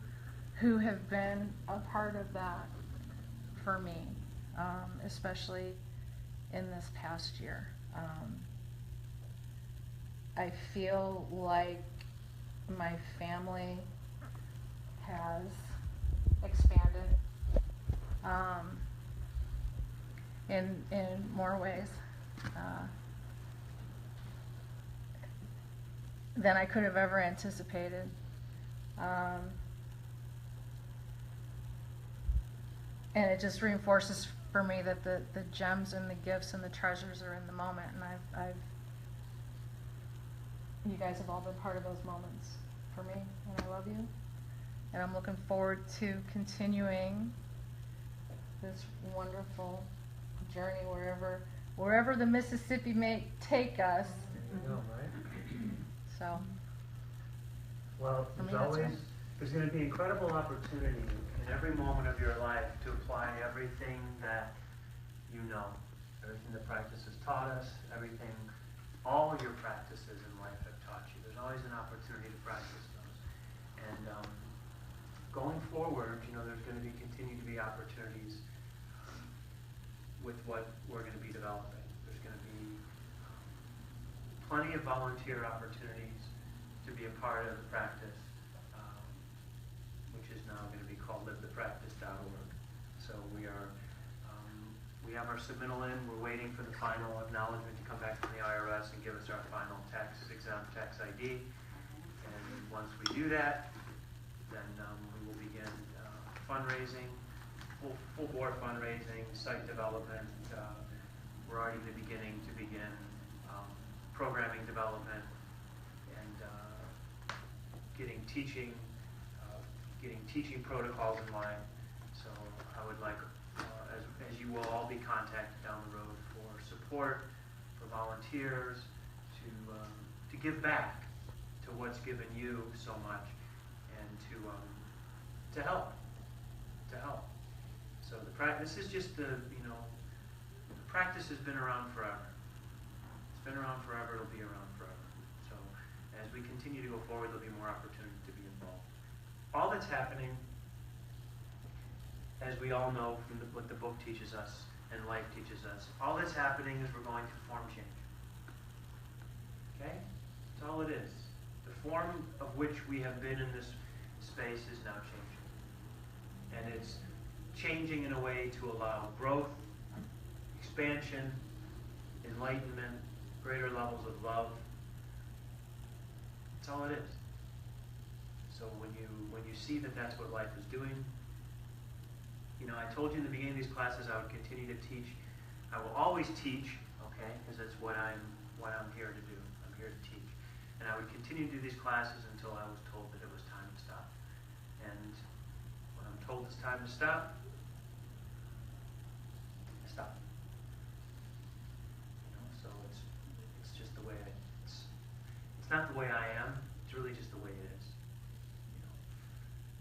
who have been a part of that for me, especially in this past year. I feel like my family has expanded in more ways than I could have ever anticipated. And it just reinforces for me that the gems and the gifts and the treasures are in the moment, and you guys have all been part of those moments for me, and I love you. And I'm looking forward to continuing this wonderful journey wherever the Mississippi may take us. I know, right? So, well, there's going to be incredible opportunity in every moment of your life to apply everything that you know, everything the practice has taught us, everything, all your practices in life have taught you. There's always an opportunity to practice those. And going forward, there's going to continue to be opportunities with what we're going to be developing. There's going to be plenty of volunteer opportunities to be a part of the practice, which is now going to be called livethepractice.org. So we have our submittal in. We're waiting for the final acknowledgement to come back from the IRS and give us our final exempt tax ID. And once we do that, then we will begin fundraising, full board fundraising, site development. We're already in the beginning to begin programming development and getting teaching protocols in line. So I would like, as you will all be contacted down the road for support, for volunteers, to give back to what's given you so much, and to help. So this is just the practice has been around forever. It's been around forever. It'll be around forever. So as we continue to go forward, there'll be more opportunity to be involved. All that's happening, as we all know from what the book teaches us and life teaches us, all that's happening is we're going through form change. Okay? That's all it is. The form of which we have been in this space is now changing. And it's changing in a way to allow growth, expansion, enlightenment, greater levels of love. That's all it is. So when you see that that's what life is doing, I told you in the beginning of these classes I would continue to teach. I will always teach, okay, because that's what I'm here to do. I'm here to teach. And I would continue to do these classes until I was told that it was time to stop. And when I'm told it's time to stop, I stop. So it's just the way it's not the way I am. It's really just the way it is.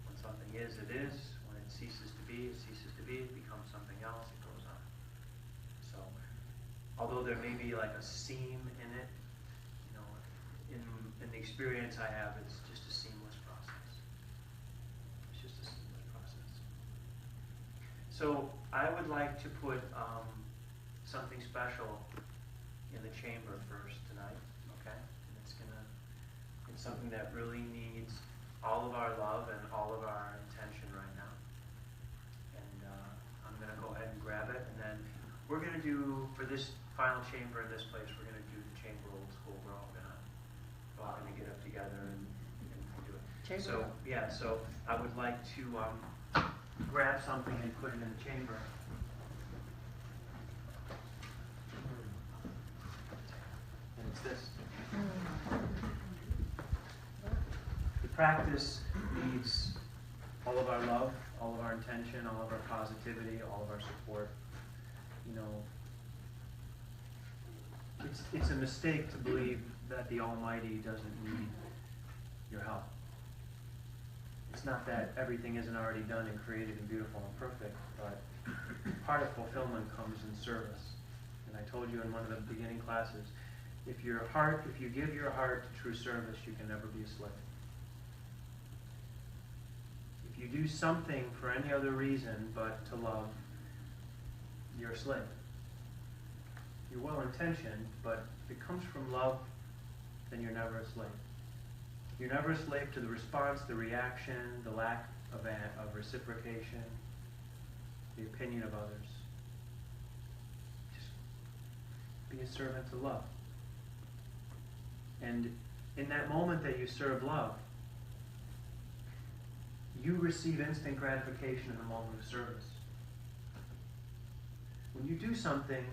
When something is, it is. When it ceases to be, it ceases to be. It becomes something else. It goes on. So, although there may be like a seam in it, in the experience I have, it's just a seamless process. It's just a seamless process. So I would like to put something special in the chamber first tonight, okay? And it's something that really needs all of our love and all of our intention right now. And I'm going to go ahead and grab it, and then we're going to do, for this final chamber in this place, we're going to do the chamber old school. We're all going to get up together and do it. Chamber. So, yeah, so I would like to grab something and put it in the chamber. And it's this. The practice needs all of our love, all of our intention, all of our positivity, all of our support. It's a mistake to believe that the Almighty doesn't need your help. It's not that everything isn't already done and created and beautiful and perfect, but part of fulfillment comes in service. And I told you in one of the beginning classes, if you give your heart to true service, you can never be a slave. If you do something for any other reason but to love, you're a slave. You're well-intentioned, but if it comes from love, then you're never a slave. You're never a slave to the response, the reaction, the lack of reciprocation, the opinion of others. Just be a servant to love. And in that moment that you serve love, you receive instant gratification in the moment of service. When you do something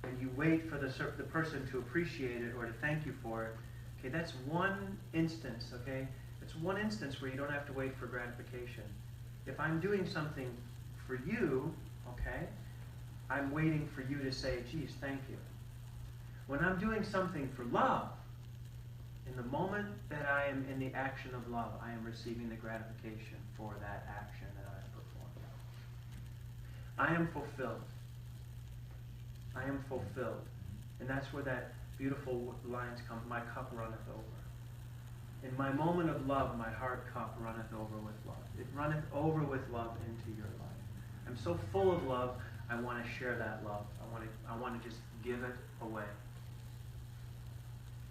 and you wait for the person to appreciate it or to thank you for it, okay, that's one instance, okay? It's one instance where you don't have to wait for gratification. If I'm doing something for you, okay, I'm waiting for you to say, geez, thank you. When I'm doing something for love, in the moment that I am in the action of love, I am receiving the gratification for that action that I have performed. I am fulfilled. I am fulfilled. And that's where that beautiful lines come, my cup runneth over. In my moment of love, my heart cup runneth over with love. It runneth over with love into your life. I'm so full of love, I want to share that love. I want to just give it away.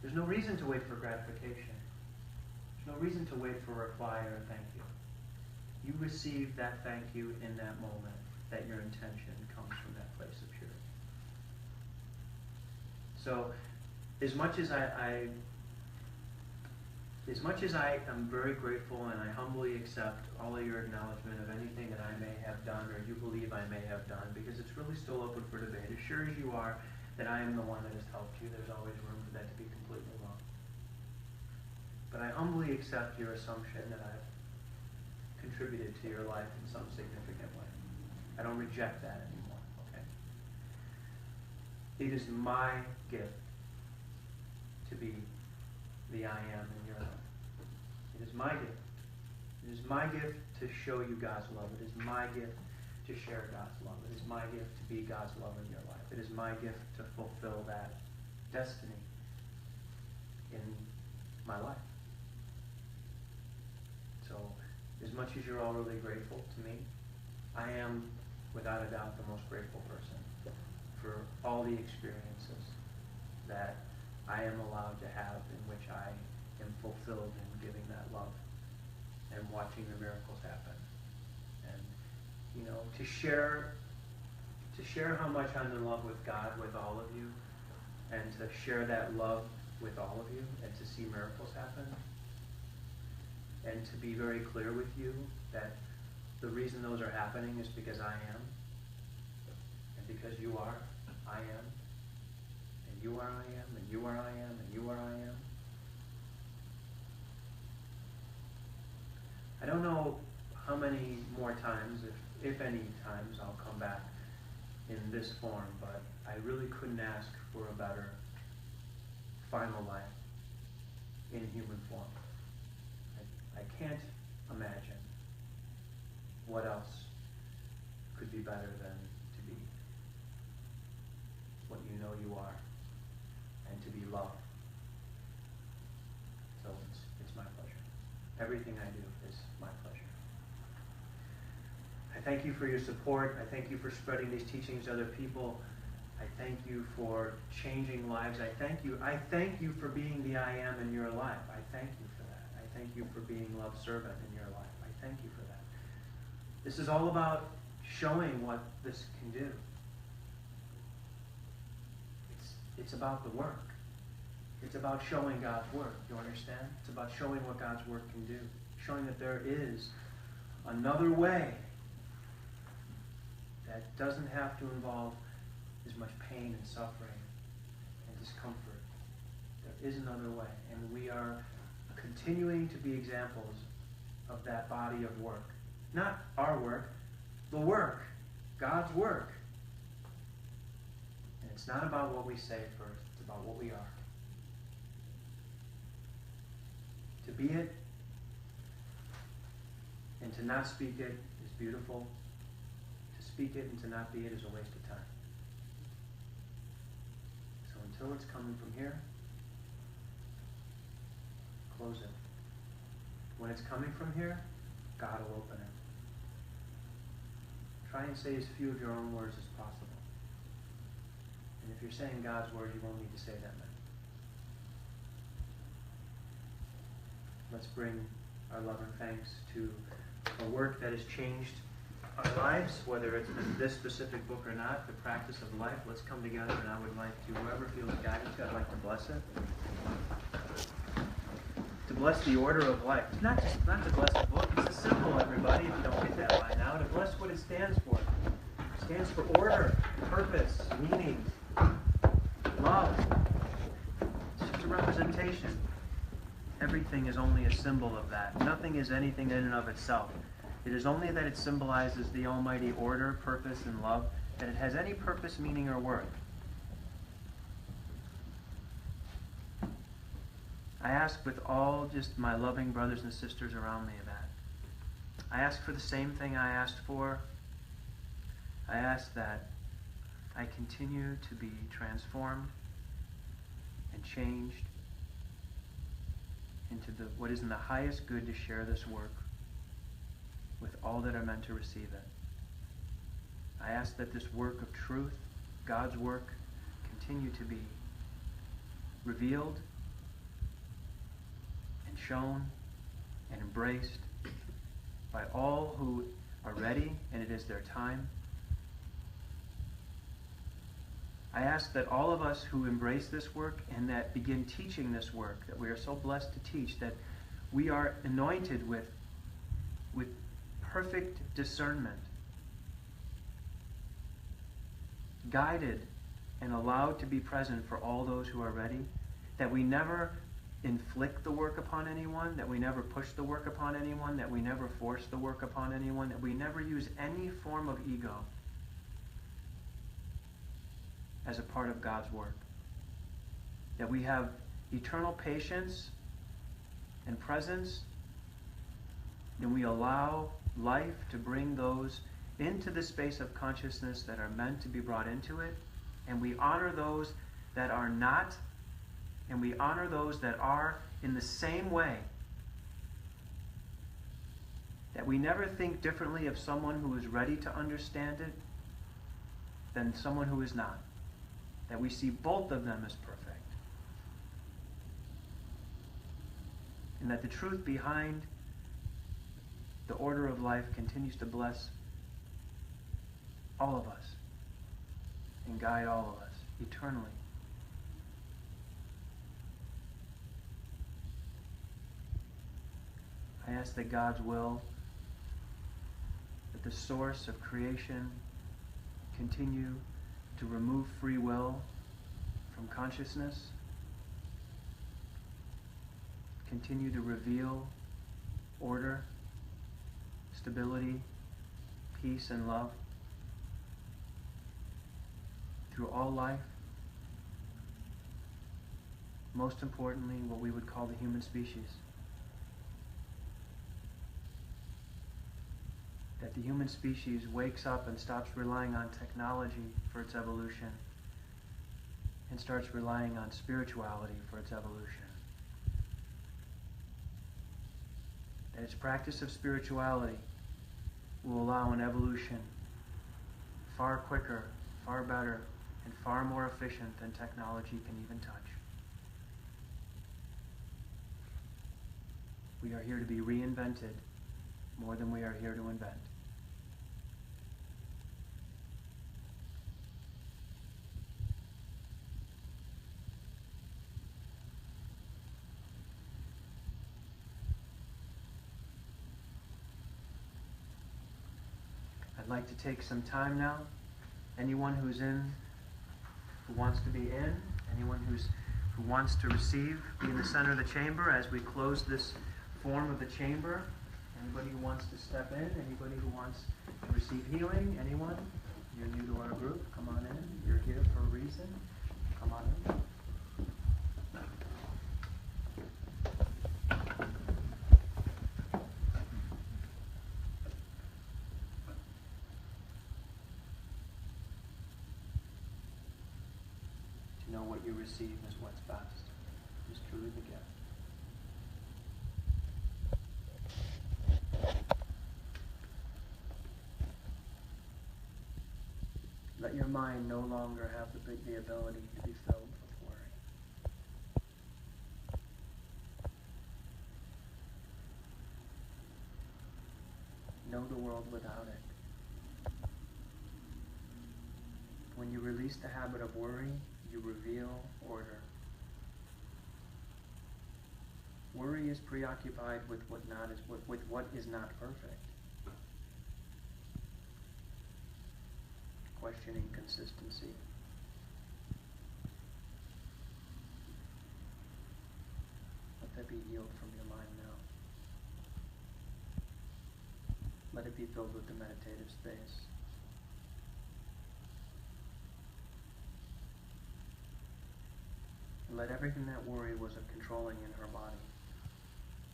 There's no reason to wait for gratification. There's no reason to wait for a reply or a thank you. You receive that thank you in that moment, that your intention comes from that place of purity. So, as much as I am very grateful and I humbly accept all of your acknowledgement of anything that I may have done or you believe I may have done, because it's really still open for debate. As sure as you are that I am the one that has helped you, there's always room for that to be completely wrong. But I humbly accept your assumption that I've contributed to your life in some significant way. I don't reject that anymore, okay? It is my gift to be the I am in your life. It is my gift. It is my gift to show you God's love. It is my gift to share God's love. It is my gift to be God's love in your life. It is my gift to fulfill that destiny in my life. So, as much as you're all really grateful to me, I am, without a doubt, the most grateful person for all the experiences that I am allowed to have in which I am fulfilled in giving that love and watching the miracles happen. And, you know, to share how much I'm in love with God with all of you, and to share that love with all of you, and to see miracles happen, and to be very clear with you that the reason those are happening is because I am, and because you are, I am, and you are, I am, and you are, I am, and you are, I am. I don't know how many more times, if any times, I'll come back in this form, but I really couldn't ask for a better final life in human form. I can't imagine what else could be better than to be what you know you are and to be loved. So it's my pleasure. Everything I do is my pleasure. I thank you for your support. I thank you for spreading these teachings to other people. I thank you for changing lives. I thank you for being the I am in your life. I thank you for that. I thank you for being love's servant in your life. I thank you for that. This is all about showing what this can do. It's about the work. It's about showing God's work. You understand? It's about showing what God's work can do. Showing that there is another way that doesn't have to involve as much pain and suffering and discomfort. There is another way. And we are continuing to be examples of that body of work. Not our work, the work. God's work. And It's not about what we say first, it's about what we are. To be it and to not speak it is beautiful. To speak it and to not be it is a waste of time. So until it's coming from here, close it. When it's coming from here, God will open it. Try and say as few of your own words as possible. And if you're saying God's words, you won't need to say that many. Let's bring our love and thanks to a work that has changed our lives, whether it's in this specific book or not, the practice of life. Let's come together, and I would like to, whoever feels guided, I'd like to bless it. To bless the order of life. Not to bless the book, it's a symbol, everybody, if you don't get that by now. To bless what it stands for. It stands for order, purpose, meaning, love. It's just a representation. Everything is only a symbol of that. Nothing is anything in and of itself. It is only that it symbolizes the almighty order, purpose, and love, that it has any purpose, meaning, or worth. I ask with all just my loving brothers and sisters around me of that. I ask for the same thing I asked for. I ask that I continue to be transformed and changed into what is in the highest good to share this work with all that are meant to receive it. I ask that this work of truth, God's work, continue to be revealed and shown and embraced by all who are ready and it is their time. I ask that all of us who embrace this work and that begin teaching this work, that we are so blessed to teach, that we are anointed with perfect discernment, guided and allowed to be present for all those who are ready, that we never inflict the work upon anyone, that we never push the work upon anyone, that we never force the work upon anyone, that we never use any form of ego as a part of God's work. That we have eternal patience and presence, and we allow life to bring those into the space of consciousness that are meant to be brought into it, and we honor those that are not, and we honor those that are in the same way. That we never think differently of someone who is ready to understand it than someone who is not. That we see both of them as perfect. And that the truth behind the order of life continues to bless all of us and guide all of us eternally. I ask that God's will, that the source of creation continue to remove free will from consciousness, continue to reveal order, stability, peace, and love through all life. Most importantly, what we would call the human species. That the human species wakes up and stops relying on technology for its evolution and starts relying on spirituality for its evolution. That its practice of spirituality will allow an evolution far quicker, far better, and far more efficient than technology can even touch. We are here to be reinvented more than we are here to invent. I'd like to take some time now. Anyone who wants to be in, anyone who wants to receive, be in the center of the chamber as we close this form of the chamber. Anybody who wants to step in, anybody who wants to receive healing, anyone? you're new to our group, come on in. You're here for a reason. Come on in. To know what you receive is what's best. Is truly the gift. Let your mind no longer have the ability to be filled with worry. Know the world without it. When you release the habit of worry, you reveal order. Worry is preoccupied with what is not perfect. Questioning consistency. Let that be healed from your mind now. Let it be filled with the meditative space. And let everything that worry was controlling in her body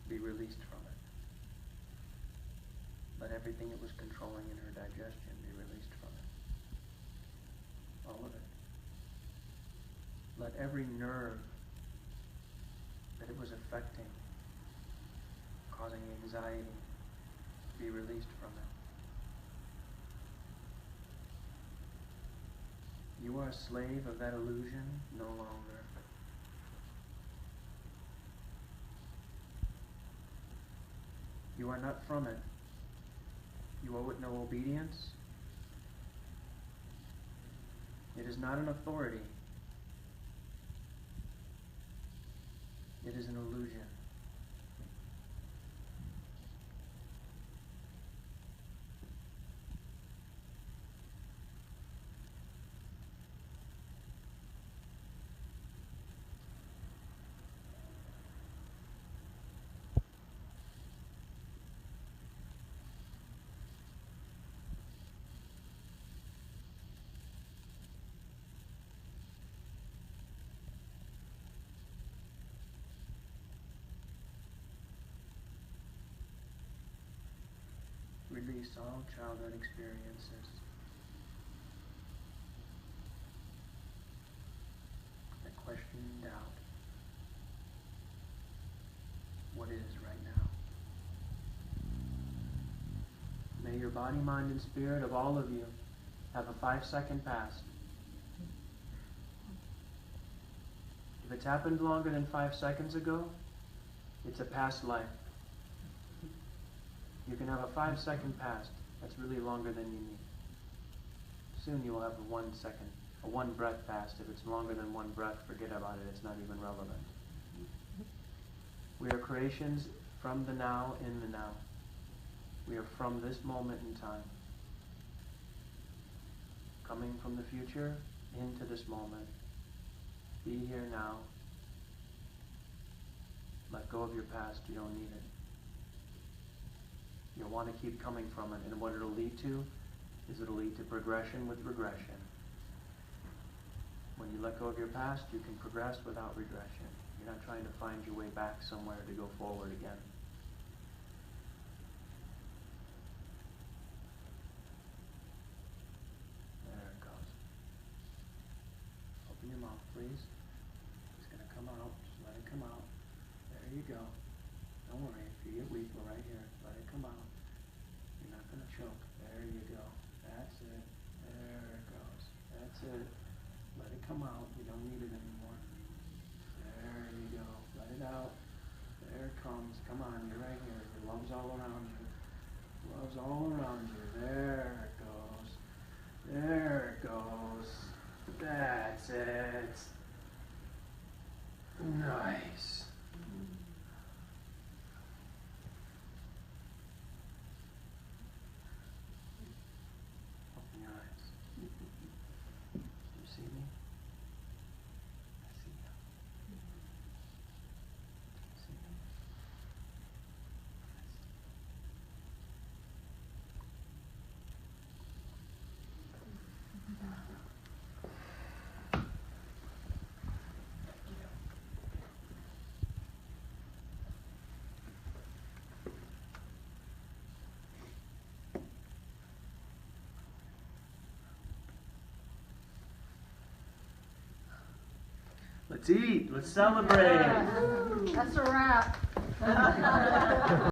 be released from it. Let everything it was controlling in her digestion be released from it. All of it. Let every nerve that it was affecting, causing anxiety, be released from it. You are a slave of that illusion no longer. You are not from it. You owe it no obedience. It is not an authority. It is an illusion. Release all childhood experiences that question and doubt what is right now. May your body, mind, and spirit of all of you have a 5-second past. If it's happened longer than 5 seconds ago, it's a past life. You can have a 5-second past. That's really longer than you need. Soon you will have a 1 second, a 1 breath past. If it's longer than 1 breath, forget about it. It's not even relevant. We are creations from the now, in the now. We are from this moment in time. Coming from the future into this moment. Be here now. Let go of your past. You don't need it. You'll want to keep coming from it. And what it'll lead to is it'll lead to progression with regression. When you let go of your past, you can progress without regression. You're not trying to find your way back somewhere to go forward again. There it goes. Open your mouth, please. It's going to come out. Just let it come out. There you go. Don't worry. If you get weak, we're right here. Let it come out. You're not going to choke. There you go. That's it. There it goes. That's it. Let it come out. You don't need it anymore. There you go. Let it out. There it comes. Come on. You're right here. Your love's all around you. Love's all around you. There it goes. There it goes. That's it. Nice. Let's eat. Let's celebrate. That's a wrap.